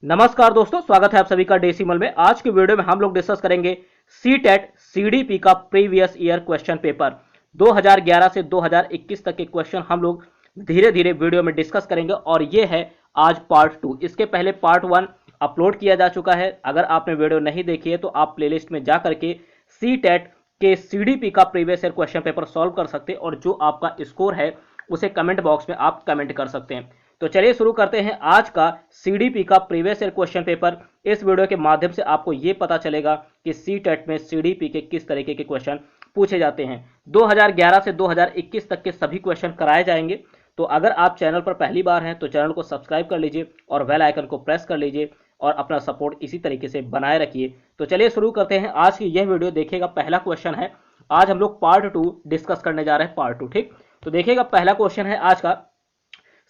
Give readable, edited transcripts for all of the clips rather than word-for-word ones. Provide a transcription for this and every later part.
नमस्कार दोस्तों, स्वागत है आप सभी का डेसिमल में। आज की वीडियो में हम लोग डिस्कस करेंगे सीटेट सीडीपी का प्रीवियस ईयर क्वेश्चन पेपर 2011 से 2021 तक के क्वेश्चन हम लोग धीरे धीरे वीडियो में डिस्कस करेंगे और ये है आज पार्ट 2। इसके पहले पार्ट 1 अपलोड किया जा चुका है। अगर आपने वीडियो नहीं देखी है तो आप प्लेलिस्ट में जा करके सीटेट के सीडीपी का previous year question paper solve कर सकते हैं और जो आपका स्कोर है उसे कमेंट बॉक्स में आप कमेंट कर सकते हैं। तो चलिए शुरू करते हैं आज का सीडीपी का प्रीवियस ईयर क्वेश्चन पेपर। इस वीडियो के माध्यम से आपको यह पता चलेगा कि सीटेट में सीडीपी के किस तरीके के क्वेश्चन पूछे जाते हैं। 2011 से 2021 तक के सभी क्वेश्चन कराए जाएंगे। तो अगर आप चैनल पर पहली बार हैं तो चैनल को सब्सक्राइब कर लीजिए और बेल आइकन को प्रेस कर लीजिए और अपना सपोर्ट इसी तरीके से बनाए रखिए। तो चलिए शुरू करते हैं आज की यह वीडियो। देखिएगा, पहला क्वेश्चन है, आज हम लोग पार्ट 2 डिस्कस करने जा रहे हैं, पार्ट 2। ठीक, तो देखिएगा, पहला क्वेश्चन है आज का,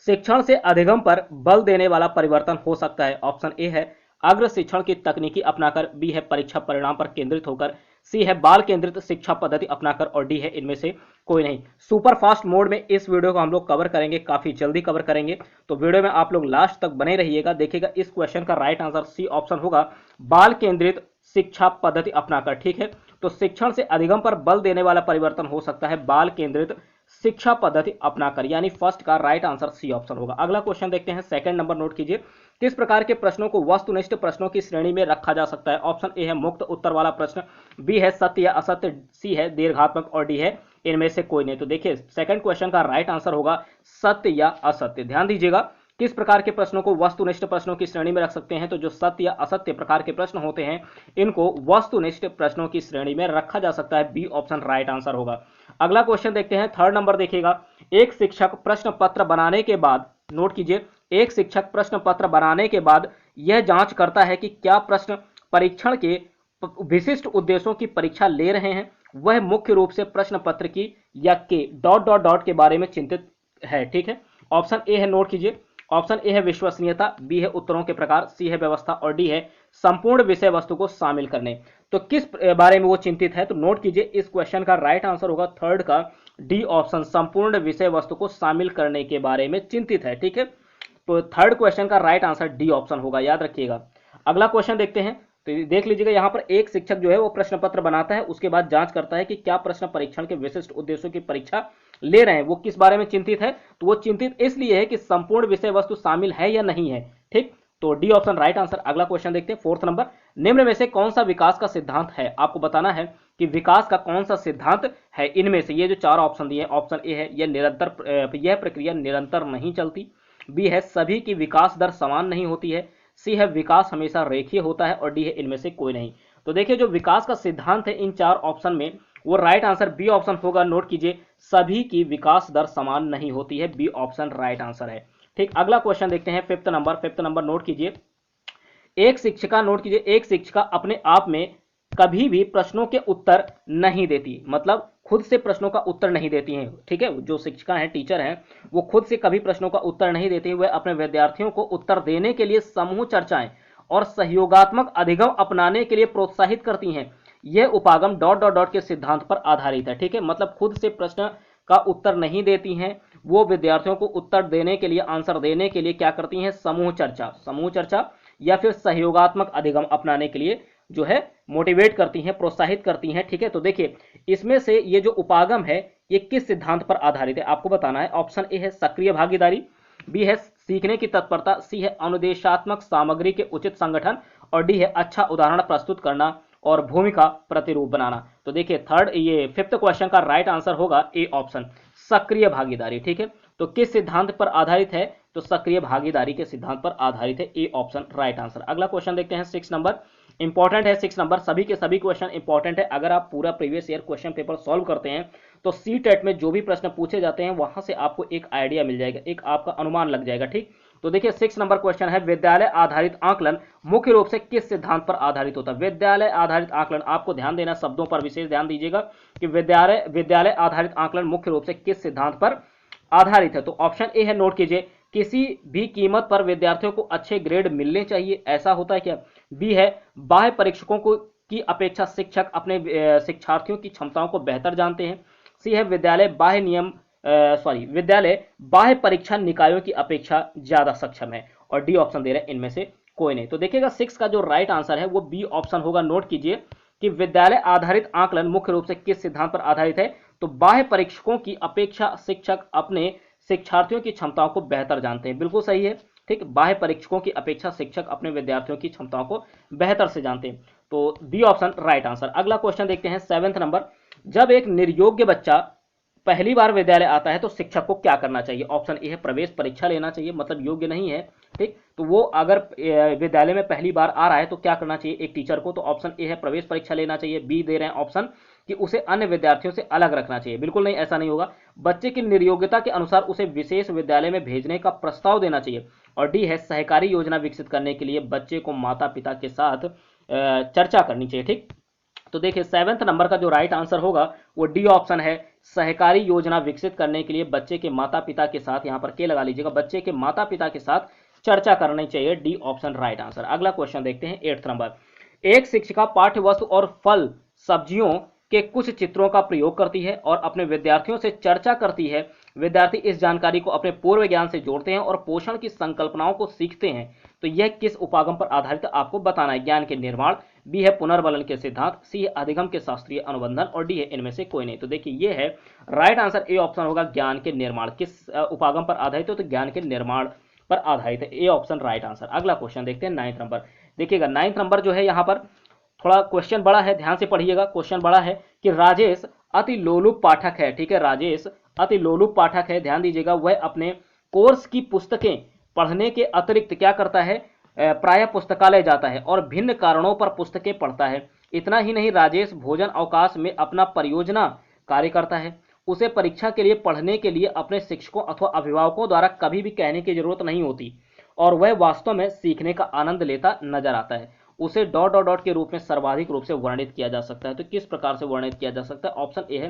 शिक्षण से अधिगम पर बल देने वाला परिवर्तन हो सकता है। ऑप्शन ए है अग्र शिक्षण की तकनीकी अपनाकर, बी है परीक्षा परिणाम पर केंद्रित होकर, सी है बाल केंद्रित शिक्षा पद्धति अपनाकर और डी है इनमें से कोई नहीं। सुपर फास्ट मोड में इस वीडियो को हम लोग कवर करेंगे, काफी जल्दी कवर करेंगे, तो वीडियो में आप लोग लास्ट तक बने रहिएगा। देखिएगा, इस क्वेश्चन का राइट आंसर सी ऑप्शन होगा, बाल केंद्रित शिक्षा पद्धति अपनाकर। ठीक है, तो शिक्षण से अधिगम पर बल देने वाला परिवर्तन हो सकता है बाल केंद्रित शिक्षा पद्धति अपनाकर, यानी फर्स्ट का राइट आंसर सी ऑप्शन होगा। अगला क्वेश्चन देखते हैं, सेकंड नंबर नोट कीजिए। किस प्रकार के प्रश्नों को वस्तुनिष्ठ प्रश्नों की श्रेणी में रखा जा सकता है। ऑप्शन ए है मुक्त उत्तर वाला प्रश्न, बी है सत्य या असत्य, सी है दीर्घात्मक और डी है इनमें से कोई नहीं। तो देखिए, सेकंड क्वेश्चन का राइट आंसर होगा सत्य या असत्य। ध्यान दीजिएगा, किस प्रकार के प्रश्नों को वस्तुनिष्ठ प्रश्नों की श्रेणी में रख सकते हैं, तो जो सत्य या असत्य प्रकार के प्रश्न होते हैं इनको वस्तुनिष्ठ प्रश्नों की श्रेणी में रखा जा सकता है। बी ऑप्शन राइट आंसर होगा। अगला क्वेश्चन देखते हैं, थर्ड नंबर देखिएगा। एक शिक्षक प्रश्न पत्र बनाने के बाद, नोट कीजिए, एक शिक्षक प्रश्न पत्र बनाने के बाद यह जांच करता है कि क्या प्रश्न परीक्षण के विशिष्ट उद्देश्यों की परीक्षा ले रहे हैं, वह मुख्य रूप से प्रश्न पत्र की या के डॉट डॉट डॉट के बारे में चिंतित है। ठीक है, ऑप्शन ए है, नोट कीजिए, ऑप्शन ए है विश्वसनीयता, बी है उत्तरों के प्रकार, सी है व्यवस्था और डी है संपूर्ण विषय वस्तु को शामिल करने। तो किस बारे में वो चिंतित है, तो नोट कीजिए, इस क्वेश्चन का राइट आंसर होगा थर्ड का डी ऑप्शन, संपूर्ण विषय वस्तु को शामिल करने के बारे में चिंतित है। ठीक है, तो थर्ड क्वेश्चन का राइट आंसर डी ऑप्शन होगा, याद रखिएगा। अगला क्वेश्चन देखते हैं, तो देख लीजिएगा, यहाँ पर एक शिक्षक जो है वो प्रश्न पत्र बनाता है, उसके बाद जांच करता है कि क्या प्रश्न परीक्षण के विशिष्ट उद्देश्यों की परीक्षा ले रहे हैं। वो किस बारे में चिंतित है, तो वो चिंतित इसलिए है कि संपूर्ण विषय वस्तु शामिल है या नहीं है। ठीक, तो डी ऑप्शन राइट आंसर। अगला क्वेश्चन देखते हैं, फोर्थ नंबर, निम्न में से कौन सा विकास का सिद्धांत है। आपको बताना है कि विकास का कौन सा सिद्धांत है इनमें से। ये जो चार ऑप्शन दिए, ऑप्शन ए है यह प्रक्रिया निरंतर नहीं चलती, बी है सभी की विकास दर समान नहीं होती है, सी है विकास हमेशा रेखीय होता है और डी है इनमें से कोई नहीं। तो देखिए, जो विकास का सिद्धांत है इन चार ऑप्शन में, वो राइट आंसर बी ऑप्शन होगा। नोट कीजिए, सभी की विकास दर समान नहीं होती है, बी ऑप्शन राइट आंसर है। ठीक, अगला क्वेश्चन देखते हैं, फिफ्थ नंबर नोट कीजिए। एक शिक्षिका, नोट कीजिए, एक शिक्षिका अपने आप में कभी भी प्रश्नों के उत्तर नहीं देती, मतलब खुद से प्रश्नों का उत्तर नहीं देती हैं। ठीक है, जो शिक्षिका हैं, टीचर हैं, वो खुद से कभी प्रश्नों का उत्तर नहीं देती। वह अपने विद्यार्थियों को उत्तर देने के लिए समूह चर्चाएं और सहयोगात्मक अधिगम अपनाने के लिए प्रोत्साहित करती हैं। यह उपागम डॉट डॉट डॉट के सिद्धांत पर आधारित है। ठीक है, मतलब खुद से प्रश्न का उत्तर नहीं देती हैं, वो विद्यार्थियों को उत्तर देने के लिए, आंसर देने के लिए क्या करती हैं, समूह चर्चा या फिर सहयोगात्मक अधिगम अपनाने के लिए जो है मोटिवेट करती हैं, प्रोत्साहित करती हैं। ठीक है, तो देखिए, इसमें से ये जो उपागम है ये किस सिद्धांत पर आधारित है, आपको बताना है। ऑप्शन ए है सक्रिय भागीदारी, बी है सीखने की तत्परता, सी है अनुदेशात्मक सामग्री के उचित संगठन और डी है अच्छा उदाहरण प्रस्तुत करना और भूमिका प्रतिरूप बनाना। तो देखिए, फिफ्थ क्वेश्चन का राइट आंसर होगा ए ऑप्शन, सक्रिय भागीदारी। ठीक है, तो किस सिद्धांत पर आधारित है, तो सक्रिय भागीदारी के सिद्धांत पर आधारित है, ए ऑप्शन राइट आंसर। अगला क्वेश्चन देखते हैं, 6 नंबर, इंपॉर्टेंट है 6 नंबर, सभी के सभी क्वेश्चन इंपॉर्टेंट है। अगर आप पूरा previous year question paper solve करते हैं तो सीटेट में जो भी प्रश्न पूछे जाते हैं वहां से आपको एक आइडिया मिल जाएगा, एक आपका अनुमान लग जाएगा। ठीक, तो देखिए, 6 नंबर क्वेश्चन है, विद्यालय आधारित आकलन मुख्य रूप से किस सिद्धांत पर आधारित होता है। विद्यालय आधारित आकलन, आपको ध्यान देना, शब्दों पर विशेष ध्यान दीजिएगा कि विद्यालय आधारित आकलन मुख्य रूप से किस सिद्धांत पर आधारित है। तो ऑप्शन ए है, नोट कीजिए, किसी भी कीमत पर विद्यार्थियों को अच्छे ग्रेड मिलने चाहिए, ऐसा होता है क्या। बी है बाह्य परीक्षकों को की अपेक्षा शिक्षक अपने शिक्षार्थियों की क्षमताओं को बेहतर जानते हैं। सी है विद्यालय बाह्य परीक्षा निकायों की अपेक्षा ज्यादा सक्षम है और डी ऑप्शन दे रहे हैं इनमें से कोई नहीं। तो देखिएगा 6 का जो राइट आंसर है वो बी ऑप्शन होगा। नोट कीजिए कि विद्यालय आधारित आकलन मुख्य रूप से किस सिद्धांत पर आधारित है, तो बाह्य परीक्षकों की अपेक्षा शिक्षक अपने शिक्षार्थियों की क्षमताओं को बेहतर जानते हैं। बिल्कुल सही है, ठीक। बाह्य परीक्षकों की अपेक्षा शिक्षक अपने विद्यार्थियों की क्षमताओं को बेहतर से जानते हैं, तो बी ऑप्शन राइट आंसर। अगला क्वेश्चन देखते हैं 7वां नंबर। जब एक निर्योग्य बच्चा पहली बार विद्यालय आता है तो शिक्षक को क्या करना चाहिए? ऑप्शन ए है प्रवेश परीक्षा लेना चाहिए, मतलब योग्य नहीं है, ठीक। तो वो अगर विद्यालय में पहली बार आ रहा है तो क्या करना चाहिए एक टीचर को? तो ऑप्शन ए है प्रवेश परीक्षा लेना चाहिए। बी दे रहे हैं ऑप्शन कि उसे अन्य विद्यार्थियों से अलग रखना चाहिए। बिल्कुल नहीं, ऐसा नहीं होगा। बच्चे की निर्योग्यता के अनुसार उसे विशेष विद्यालय में भेजने का प्रस्ताव देना चाहिए। और डी है सहकारी योजना विकसित करने के लिए बच्चे को माता पिता के साथ चर्चा करनी चाहिए, ठीक। तो देखिए 7वां नंबर का जो राइट आंसर होगा वो डी ऑप्शन है, सहकारी योजना विकसित करने के लिए बच्चे के माता पिता के साथ, यहां पर के लगा लीजिएगा, बच्चे के माता पिता के साथ चर्चा करनी चाहिए। D option right answer. अगला क्वेश्चन देखते हैं 8वां नंबर। एक शिक्षिका पाठ्य वस्तु और फल सब्जियों के कुछ चित्रों का प्रयोग करती है और अपने विद्यार्थियों से चर्चा करती है। विद्यार्थी इस जानकारी को अपने पूर्व ज्ञान से जोड़ते हैं और पोषण की संकल्पनाओं को सीखते हैं। तो यह किस उपागम पर आधारित है आपको बताना है। ज्ञान के निर्माण, बी है पुनर्बलन के सिद्धांत, सी है अधिगम के शास्त्रीय अनुबंधन और डी है इनमें से कोई नहीं। तो देखिए ये है राइट आंसर, ए ऑप्शन होगा ज्ञान के निर्माण। किस उपागम पर आधारित है? तो ज्ञान के निर्माण पर आधारित है, ए ऑप्शन राइट आंसर। अगला क्वेश्चन देखते हैं 9वां नंबर। देखिएगा 9वां नंबर जो है यहाँ पर थोड़ा क्वेश्चन बड़ा है, ध्यान से पढ़िएगा। क्वेश्चन बड़ा है कि राजेश अति लोलुप पाठक है, ठीक है। राजेश अति लोलुप पाठक है, ध्यान दीजिएगा। वह अपने कोर्स की पुस्तकें पढ़ने के अतिरिक्त क्या करता है? प्रायः पुस्तकालय जाता है और भिन्न कारणों पर पुस्तकें पढ़ता है। इतना ही नहीं, राजेश भोजन अवकाश में अपना परियोजना कार्य करता है। उसे परीक्षा के लिए पढ़ने के लिए अपने शिक्षकों अथवा अभिभावकों द्वारा कभी भी कहने की जरूरत नहीं होती और वह वास्तव में सीखने का आनंद लेता नजर आता है। उसे डॉट डॉट डॉट के रूप में सर्वाधिक रूप से वर्णित किया जा सकता है। तो किस प्रकार से वर्णित किया जा सकता है? ऑप्शन ए है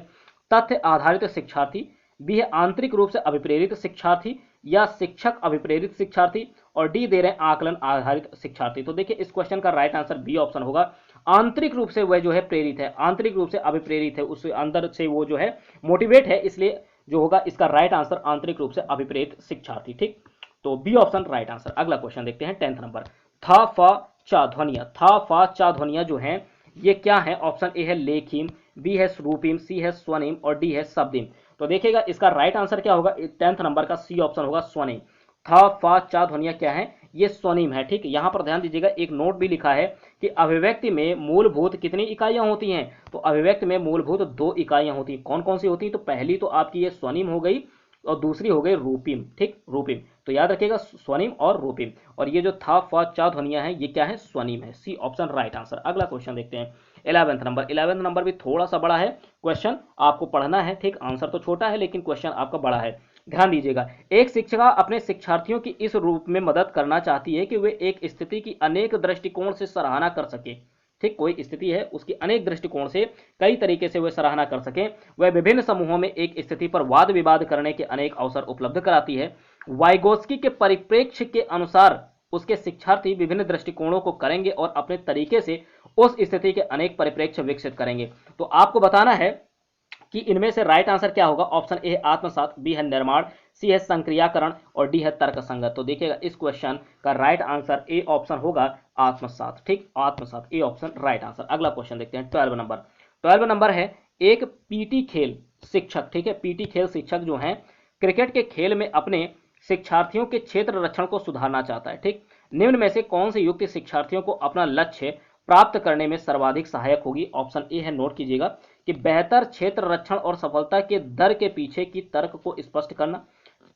तथ्य आधारित शिक्षार्थी, बी है आंतरिक रूप से अभिप्रेरित शिक्षार्थी या शिक्षक अभिप्रेरित शिक्षार्थी और डी दे रहे हैं आकलन आधारित शिक्षार्थी। तो देखिए इस क्वेश्चन का राइट आंसर बी ऑप्शन होगा। आंतरिक रूप से वह जो है प्रेरित है, आंतरिक रूप से अभिप्रेरित है, उसके अंदर से वो जो है मोटिवेट है, इसलिए जो होगा इसका राइट आंसर आंतरिक रूप से अभिप्रेरित शिक्षार्थी, ठीक। तो बी ऑप्शन राइट आंसर। अगला क्वेश्चन देखते हैं 10वां नंबर। था फ चा ध्वनिया, था फ चा ध्वनिया जो है ये क्या है? ऑप्शन ए है लेखिम, बी है स्वरूपिम, सी है स्वनिम और डी है शब्दिम। तो देखिएगा इसका राइट आंसर क्या होगा 10वां नंबर का? सी ऑप्शन होगा स्वनिम। था फ चा ध्वनिया क्या है? ये स्वनिम है, ठीक। यहां पर ध्यान दीजिएगा एक नोट भी लिखा है कि अभिव्यक्ति में मूलभूत कितनी इकाइयां होती हैं? तो अभिव्यक्ति में मूलभूत 2 इकाइयां होती हैं। कौन कौन सी होती हैं? तो पहली तो आपकी ये स्वनिम हो गई और दूसरी हो गई रूपिम, ठीक, रूपिम। तो याद रखिएगा स्वनिम और रूपिम। और ये जो था फ चा ध्वनिया है ये क्या है? स्वनिम है, सी ऑप्शन राइट आंसर। अगला क्वेश्चन देखते हैं 11वां नंबर। 11वां नंबर भी थोड़ा सा बड़ा है, क्वेश्चन आपको पढ़ना है, ठीक। आंसर तो छोटा है लेकिन क्वेश्चन आपका बड़ा है, ध्यान दीजिएगा। एक शिक्षिका अपने शिक्षार्थियों की इस रूप में मदद करना चाहती है कि वे एक स्थिति की अनेक दृष्टिकोण से सराहना कर सके, ठीक। कोई स्थिति है उसकी अनेक दृष्टिकोण से कई तरीके से वे सराहना कर सकें। वह विभिन्न समूहों में एक स्थिति पर वाद विवाद करने के अनेक अवसर उपलब्ध कराती है। वाइगोस्की के परिप्रेक्ष्य के अनुसार उसके शिक्षार्थी विभिन्न दृष्टिकोणों को करेंगे और अपने तरीके से उस स्थिति के अनेक परिप्रेक्ष्य विकसित करेंगे। तो आपको बताना है कि इनमें से राइट आंसर क्या होगा। ऑप्शन ए है आत्मसात, बी है निर्माण, सी है संक्रियाकरण और डी है तर्कसंगत। तो देखिएगा इस क्वेश्चन का राइट आंसर ए ऑप्शन होगा आत्मसात, ठीक। आत्मसात, ए ऑप्शन राइट आंसर। अगला क्वेश्चन देखते हैं 12वां नंबर। 12वां नंबर है एक पीटी खेल शिक्षक, ठीक है। पीटी खेल शिक्षक जो है क्रिकेट के खेल में अपने शिक्षार्थियों के क्षेत्र रक्षण को सुधारना चाहता है, ठीक। निम्न में से कौन सी युक्ति शिक्षार्थियों को अपना लक्ष्य प्राप्त करने में सर्वाधिक सहायक होगी? ऑप्शन ए है, नोट कीजिएगा, कि बेहतर क्षेत्र रक्षण और सफलता के दर के पीछे की तर्क को स्पष्ट करना,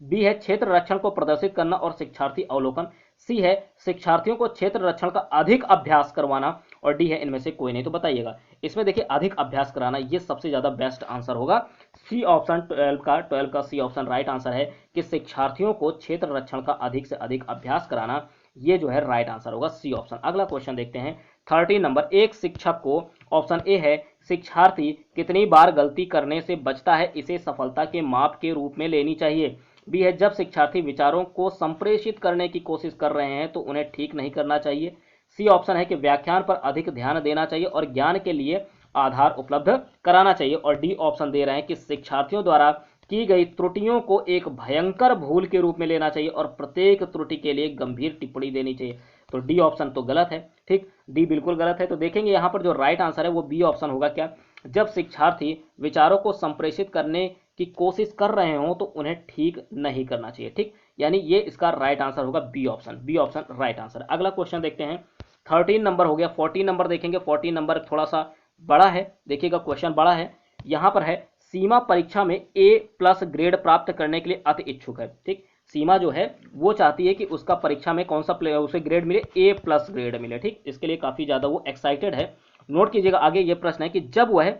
बी है क्षेत्र रक्षण को प्रदर्शित करना और शिक्षार्थी अवलोकन, सी है शिक्षार्थियों को क्षेत्र रक्षण का अधिक अभ्यास करवाना और डी है इनमें से कोई नहीं। तो बताइएगा इसमें देखिए अधिक अभ्यास कराना ये सबसे ज्यादा बेस्ट आंसर होगा। सी ऑप्शन 12 का सी ऑप्शन राइट आंसर है कि शिक्षार्थियों को क्षेत्र रक्षण का अधिक से अधिक अभ्यास कराना, ये जो है राइट आंसर होगा, सी ऑप्शन। अगला क्वेश्चन देखते हैं 13 नंबर। एक शिक्षक को, ऑप्शन ए है, शिक्षार्थी कितनी बार गलती करने से बचता है इसे सफलता के माप के रूप में लेनी चाहिए। बी है जब शिक्षार्थी विचारों को संप्रेषित करने की कोशिश कर रहे हैं तो उन्हें ठीक नहीं करना चाहिए। सी ऑप्शन है कि व्याख्यान पर अधिक ध्यान देना चाहिए और ज्ञान के लिए आधार उपलब्ध कराना चाहिए और डी ऑप्शन दे रहे हैं कि शिक्षार्थियों द्वारा की गई त्रुटियों को एक भयंकर भूल के रूप में लेना चाहिए और प्रत्येक त्रुटि के लिए गंभीर टिप्पणी देनी चाहिए। तो डी ऑप्शन तो गलत है, ठीक, डी बिल्कुल गलत है। तो देखेंगे यहाँ पर जो राइट आंसर है वो बी ऑप्शन होगा। क्या, जब शिक्षार्थी विचारों को संप्रेषित करने की कोशिश कर रहे हो तो उन्हें ठीक नहीं करना चाहिए, ठीक, यानी ये इसका राइट आंसर होगा B option, B option right answer. अगला क्वेश्चन देखते हैं, 13 नंबर हो गया, 14 नंबर देखेंगे। 14 नंबर थोड़ा सा बड़ा है, देखिएगा क्वेश्चन बड़ा है। यहाँ पर है, सीमा परीक्षा में A+ ग्रेड प्राप्त करने के लिए अति इच्छुक है, ठीक, सीमा जो है वो चाहती है कि उसका परीक्षा में कौन सा उसे ग्रेड मिले, A+ ग्रेड मिले, ठीक, इसके लिए काफी ज्यादा वो एक्साइटेड है। नोट कीजिएगा, आगे ये प्रश्न है कि जब वह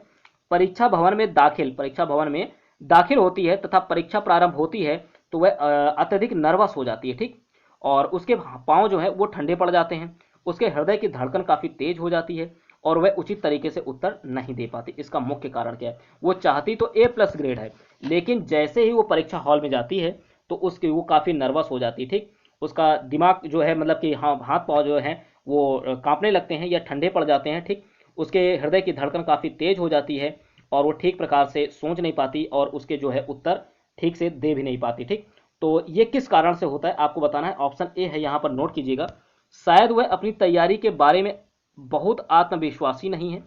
परीक्षा भवन में दाखिल होती है तथा परीक्षा प्रारंभ होती है तो वह अत्यधिक नर्वस हो जाती है, ठीक, और उसके पांव जो है वो ठंडे पड़ जाते हैं, उसके हृदय की धड़कन काफी तेज हो जाती है और वह उचित तरीके से उत्तर नहीं दे पाती। इसका मुख्य कारण क्या है, वो चाहती तो A+ ग्रेड है, लेकिन जैसे ही वो परीक्षा हॉल में जाती है तो उसकी वो काफी नर्वस हो जाती है, ठीक, उसका दिमाग जो है मतलब कि हाँ, हाथ पांव जो है वो कांपने लगते हैं या ठंडे पड़ जाते हैं, ठीक, उसके हृदय की धड़कन काफी तेज हो जाती है और वो ठीक प्रकार से सोच नहीं पाती और उसके जो है उत्तर ठीक से दे भी नहीं पाती, ठीक। तो ये किस कारण से होता है आपको बताना है। ऑप्शन ए है, यहाँ पर नोट कीजिएगा, शायद वह अपनी तैयारी के बारे में बहुत आत्मविश्वासी नहीं है।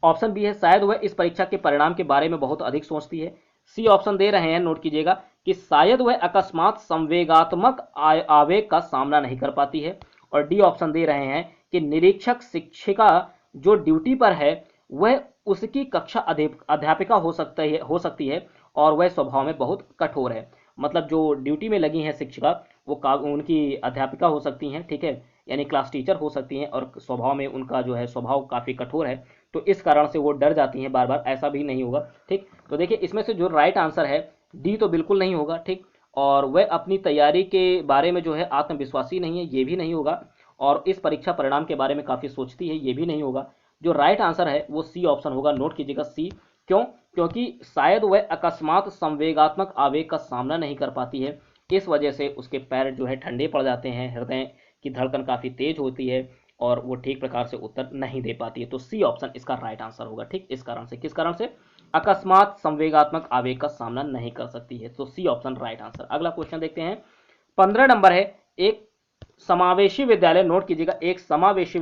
ऑप्शन बी है, शायद वह इस परीक्षा के परिणाम के बारे में बहुत अधिक सोचती है। सी ऑप्शन दे रहे हैं, नोट कीजिएगा, कि शायद वह अकस्मात संवेगात्मक आवेग का सामना नहीं कर पाती है। और डी ऑप्शन दे रहे हैं कि निरीक्षक शिक्षिका जो ड्यूटी पर है वह उसकी कक्षा अध्यापिका हो सकती है और वह स्वभाव में बहुत कठोर है। मतलब जो ड्यूटी में लगी हैं शिक्षिका वो उनकी अध्यापिका हो सकती हैं, ठीक है, यानी क्लास टीचर हो सकती हैं और स्वभाव में उनका जो है स्वभाव काफ़ी कठोर है, तो इस कारण से वो डर जाती हैं बार बार, ऐसा भी नहीं होगा, ठीक। तो देखिए इसमें से जो राइट आंसर है डी तो बिल्कुल नहीं होगा, ठीक, और वह अपनी तैयारी के बारे में जो है आत्मविश्वासी नहीं है, ये भी नहीं होगा, और इस परीक्षा परिणाम के बारे में काफ़ी सोचती है, ये भी नहीं होगा। जो राइट आंसर है वो सी ऑप्शन होगा, नोट कीजिएगा सी। क्यों, क्योंकि शायद वह अकस्मात संवेगात्मक आवेग का सामना नहीं कर पाती है, इस वजह से उसके पैर जो है ठंडे पड़ जाते हैं, हृदय की धड़कन काफ़ी तेज होती है और वो ठीक प्रकार से उत्तर नहीं दे पाती है। तो सी ऑप्शन इसका राइट आंसर होगा, ठीक, इस कारण से, किस कारण से, अकस्मात संवेगात्मक आवेग का सामना नहीं कर सकती है, तो सी ऑप्शन राइट आंसर। अगला क्वेश्चन देखते हैं, 15 नंबर है, एक समावेशी विद्यालय, नोट कीजिएगा, एक समावेशी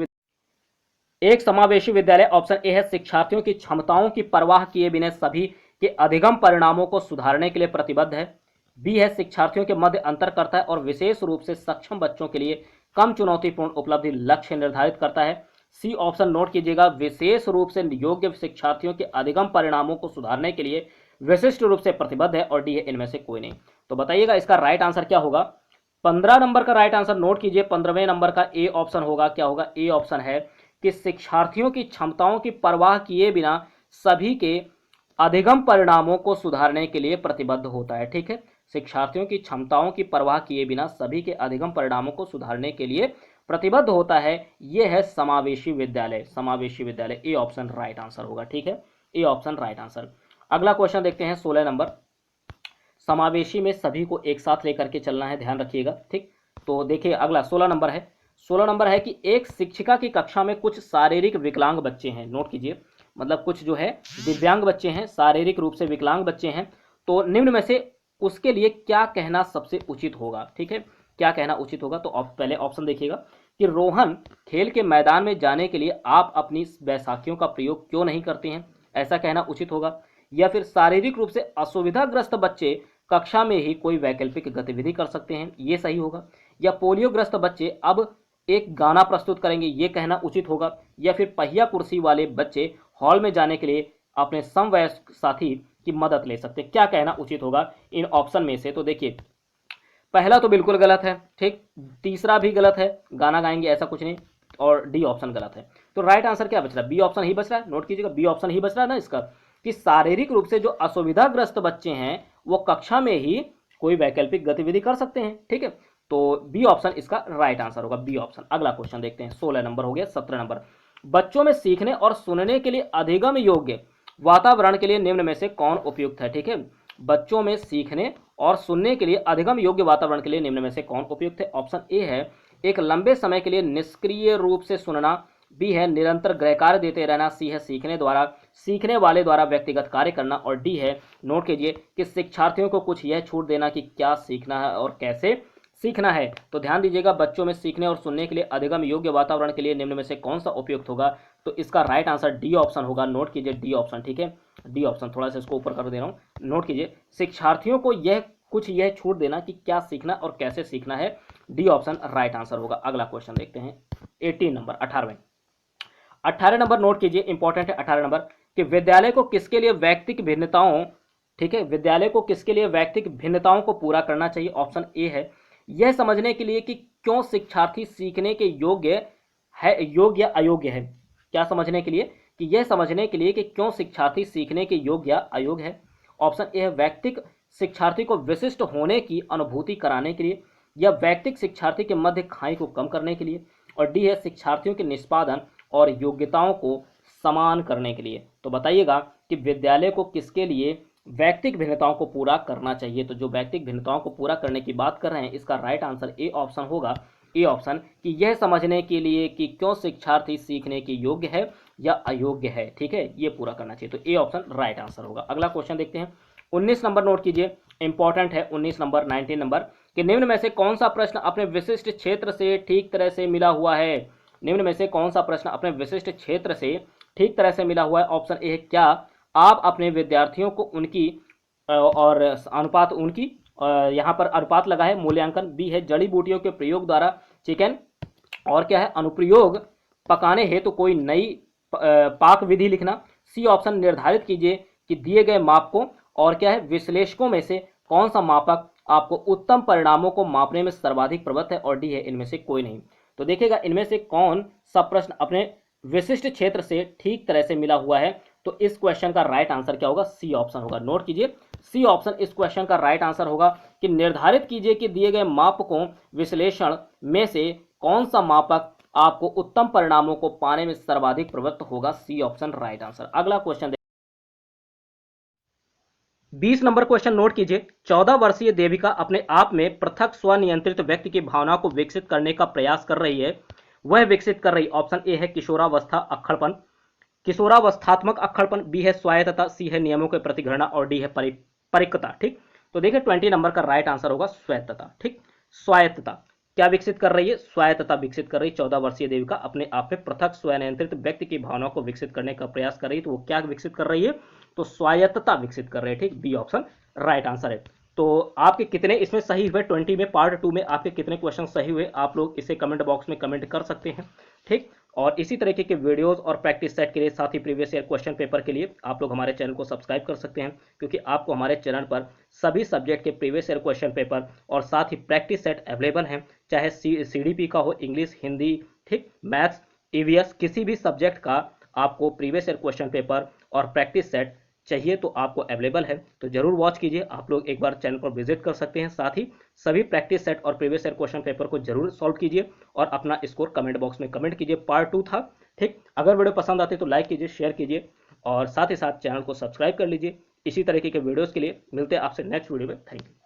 विद्यालय, ऑप्शन ए है, शिक्षार्थियों की क्षमताओं की परवाह किए बिना सभी के अधिगम परिणामों को सुधारने के लिए प्रतिबद्ध है। बी है, शिक्षार्थियों के मध्य अंतर करता है और विशेष रूप से सक्षम बच्चों के लिए कम चुनौतीपूर्ण उपलब्धि लक्ष्य निर्धारित करता है। सी ऑप्शन नोट कीजिएगा, विशेष रूप से योग्य शिक्षार्थियों के अधिगम परिणामों को सुधारने के लिए विशिष्ट रूप से प्रतिबद्ध है, और डी है, इनमें से कोई नहीं। तो बताइएगा इसका राइट आंसर क्या होगा। 15 नंबर का राइट आंसर नोट कीजिए, 15वें नंबर का ए ऑप्शन होगा। क्या होगा, ए ऑप्शन है कि शिक्षार्थियों की क्षमताओं की परवाह किए बिना सभी के अधिगम परिणामों को सुधारने के लिए प्रतिबद्ध होता है, ठीक है, शिक्षार्थियों की क्षमताओं की परवाह किए बिना सभी के अधिगम परिणामों को सुधारने के लिए प्रतिबद्ध होता है, यह है समावेशी विद्यालय, समावेशी विद्यालय, ए ऑप्शन राइट आंसर होगा, ठीक है, ए ऑप्शन राइट आंसर। अगला क्वेश्चन देखते हैं, 16 नंबर, समावेशी में सभी को एक साथ लेकर के चलना है, ध्यान रखिएगा, ठीक। तो देखिए अगला 16 नंबर है, 16 नंबर है कि एक शिक्षिका की कक्षा में कुछ शारीरिक विकलांग बच्चे हैं, नोट कीजिए, मतलब कुछ जो है दिव्यांग बच्चे हैं, शारीरिक रूप से विकलांग बच्चे हैं, तो निम्न में से उसके लिए क्या कहना सबसे उचित होगा, ठीक है, क्या कहना उचित होगा। तो पहले ऑप्शन देखिएगा कि रोहन, खेल के मैदान में जाने के लिए आप अपनी बैसाखियों का प्रयोग क्यों नहीं करते हैं, ऐसा कहना उचित होगा। या फिर शारीरिक रूप से असुविधाग्रस्त बच्चे कक्षा में ही कोई वैकल्पिक गतिविधि कर सकते हैं, ये सही होगा। या पोलियोग्रस्त बच्चे अब एक गाना प्रस्तुत करेंगे, ये कहना उचित होगा। या फिर पहिया कुर्सी वाले बच्चे हॉल में जाने के लिए अपने समवयस्क साथी की मदद ले सकते, क्या कहना उचित होगा इन ऑप्शन में से। तो देखिए पहला तो बिल्कुल गलत है, ठीक, तीसरा भी गलत है, गाना गाएंगे ऐसा कुछ नहीं, और डी ऑप्शन गलत है। तो राइट आंसर क्या बच रहा है, बी ऑप्शन ही बच रहा है, नोट कीजिएगा, बी ऑप्शन ही बच रहा है ना इसका, कि शारीरिक रूप से जो असुविधाग्रस्त बच्चे हैं वो कक्षा में ही कोई वैकल्पिक गतिविधि कर सकते हैं, ठीक है, तो बी ऑप्शन इसका राइट आंसर होगा, बी ऑप्शन। अगला क्वेश्चन देखते हैं, 16 नंबर हो गया, 17 नंबर, बच्चों में सीखने और सुनने के लिए अधिगम योग्य वातावरण के लिए निम्न में से कौन उपयुक्त है, ठीक है, बच्चों में सीखने और सुनने के लिए अधिगम योग्य वातावरण के लिए निम्न में से कौन उपयुक्त है। ऑप्शन ए है, एक लंबे समय के लिए निष्क्रिय रूप से सुनना। बी है, निरंतर गृह कार्य देते रहना। सी है, सीखने वाले द्वारा व्यक्तिगत कार्य करना। और डी है, नोट कीजिए, कि शिक्षार्थियों को कुछ यह छूट देना कि क्या सीखना है और कैसे सीखना है। तो ध्यान दीजिएगा, बच्चों में सीखने और सुनने के लिए अधिगम योग्य वातावरण के लिए निम्न में से कौन सा उपयुक्त होगा? तो इसका राइट आंसर डी ऑप्शन होगा। नोट कीजिए डी ऑप्शन, ठीक है, डी ऑप्शन। थोड़ा सा इसको ऊपर कर दे रहा हूँ, नोट कीजिए। शिक्षार्थियों को यह छूट देना कि क्या सीखना और कैसे सीखना है, डी ऑप्शन राइट आंसर होगा। अगला क्वेश्चन देखते हैं 18 नंबर, 18 नंबर नोट कीजिए, इंपॉर्टेंट है 18 नंबर, कि विद्यालय को किसके लिए व्यक्तिक भिन्नताओं, ठीक है, विद्यालय को किसके लिए व्यक्तिक भिन्नताओं को पूरा करना चाहिए? ऑप्शन ए है, यह समझने के लिए कि क्यों शिक्षार्थी सीखने के योग्य है, योग्य या अयोग्य है। क्या समझने के लिए? कि यह समझने के लिए कि क्यों शिक्षार्थी सीखने के योग्य या अयोग्य है। ऑप्शन ए है, व्यक्तिक शिक्षार्थी को विशिष्ट होने की अनुभूति कराने के लिए, या व्यक्तिक शिक्षार्थी के मध्य खाई को कम करने के लिए, और डी है, शिक्षार्थियों के निष्पादन और योग्यताओं को समान करने के लिए। तो बताइएगा कि विद्यालय को किसके लिए व्यक्तिक भिन्नताओं को पूरा करना चाहिए? तो जो व्यक्तिक भिन्नताओं को पूरा करने की बात कर रहे हैं, इसका राइट आंसर ए ऑप्शन होगा, ए ऑप्शन, कि यह समझने के लिए कि क्यों शिक्षार्थी सीखने के योग्य है या अयोग्य है, ठीक है, ये पूरा करना चाहिए। तो ए ऑप्शन राइट आंसर होगा। अगला क्वेश्चन देखते हैं 19 नंबर, नोट कीजिए, इंपॉर्टेंट है 19 नंबर, 19 नंबर, कि निम्न में से कौन सा प्रश्न अपने विशिष्ट क्षेत्र से ठीक तरह से मिला हुआ है? निम्न में से कौन सा प्रश्न अपने विशिष्ट क्षेत्र से ठीक तरह से मिला हुआ है? ऑप्शन ए है, क्या आप अपने विद्यार्थियों को उनकी और अनुपात उनकी, यहाँ पर अनुपात लगा है, मूल्यांकन। बी है, जड़ी बूटियों के प्रयोग द्वारा चिकन, और क्या है, अनुप्रयोग पकाने हेतु तो कोई नई पाक विधि लिखना। सी ऑप्शन, निर्धारित कीजिए कि दिए गए मापकों और क्या है, विश्लेषकों में से कौन सा मापक आपको उत्तम परिणामों को मापने में सर्वाधिक प्रवृत्त है, और डी है, इनमें से कोई नहीं। तो देखिएगा, इनमें से कौन सा प्रश्न अपने विशिष्ट क्षेत्र से ठीक तरह से मिला हुआ है? तो इस क्वेश्चन का राइट आंसर क्या होगा? सी ऑप्शन होगा। नोट कीजिए, सी ऑप्शन इस क्वेश्चन का राइट आंसर होगा, कि निर्धारित कीजिए कि दिए गए मापकों विश्लेषण में से कौन सा मापक आपको उत्तम परिणामों को पाने में सर्वाधिक प्रवृत्त होगा। C option right answer. अगला क्वेश्चन 20 नंबर क्वेश्चन नोट कीजिए, 14 वर्षीय देविका अपने आप में पृथक स्वनियंत्रित व्यक्ति की भावना को विकसित करने का प्रयास कर रही है। वह विकसित कर रही, ऑप्शन ए है, किशोरावस्था अक्खड़पन, किशोरावस्थात्मक अक्खड़पन। बी है, स्वायत्तता। सी है, नियमों के प्रति घृणा, और डी है, परिकता। ठीक, तो देखिए 20 नंबर का राइट आंसर होगा स्वायत्तता। ठीक, स्वायत्तता क्या विकसित कर रही है? स्वायत्तता विकसित कर रही है। 14 वर्षीय देविका अपने आप में पृथक स्वनियंत्रित व्यक्ति की भावनाओं को विकसित करने का प्रयास कर रही है। तो वो क्या विकसित कर रही है? तो स्वायत्तता विकसित कर रही है। ठीक, बी ऑप्शन राइट आंसर है। तो आपके कितने इसमें सही हुए? 20 में, पार्ट 2 में आपके कितने क्वेश्चन सही हुए? आप लोग इसे कमेंट बॉक्स में कमेंट कर सकते हैं। ठीक, और इसी तरीके के वीडियोस और प्रैक्टिस सेट के लिए, साथ ही प्रीवियस ईयर क्वेश्चन पेपर के लिए आप लोग हमारे चैनल को सब्सक्राइब कर सकते हैं, क्योंकि आपको हमारे चैनल पर सभी सब्जेक्ट के प्रीवियस ईयर क्वेश्चन पेपर और साथ ही प्रैक्टिस सेट अवेलेबल हैं, चाहे CDP का हो, इंग्लिश, हिंदी, ठीक, मैथ्स, EVS, किसी भी सब्जेक्ट का आपको प्रीवियस ईयर क्वेश्चन पेपर और प्रैक्टिस सेट चाहिए तो आपको अवेलेबल है। तो जरूर वॉच कीजिए, आप लोग एक बार चैनल पर विजिट कर सकते हैं। साथ ही सभी प्रैक्टिस सेट और प्रीवियस ईयर क्वेश्चन पेपर को जरूर सॉल्व कीजिए और अपना स्कोर कमेंट बॉक्स में कमेंट कीजिए। पार्ट 2 था। ठीक, अगर वीडियो पसंद आते तो लाइक कीजिए, शेयर कीजिए और साथ ही साथ चैनल को सब्सक्राइब कर लीजिए। इसी तरीके के वीडियोस के लिए मिलते हैं आपसे नेक्स्ट वीडियो में। Thank you.